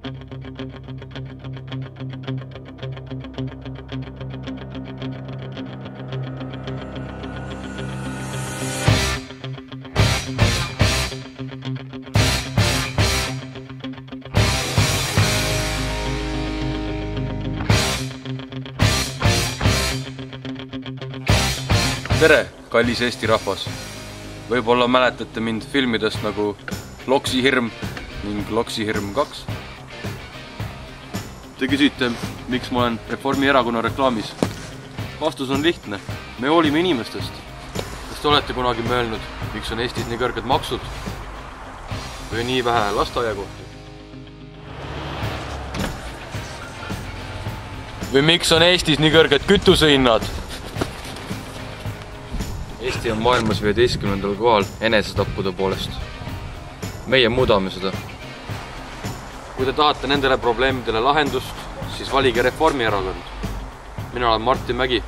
Tere, kallis Eesti rahvas! Võib-olla mäletate mind filmidest nagu Loksihirm ning Loksihirm 2. Te küsite, miks ma olen Reformierakonna reklaamis. Vastus on lihtne. Me hoolime inimestest. Kas te olete kunagi mõelnud, miks on Eestis nii kõrged maksud või nii vähe lasteaiakohti? Või miks on Eestis nii kõrged kütusehinnad? Eesti on maailmas 15. kohal enesetappude poolest. Meie muudame seda. Kui te tahate nendele probleemidele lahendust, siis valige Reformierakond. Mina olen Martin Mägi.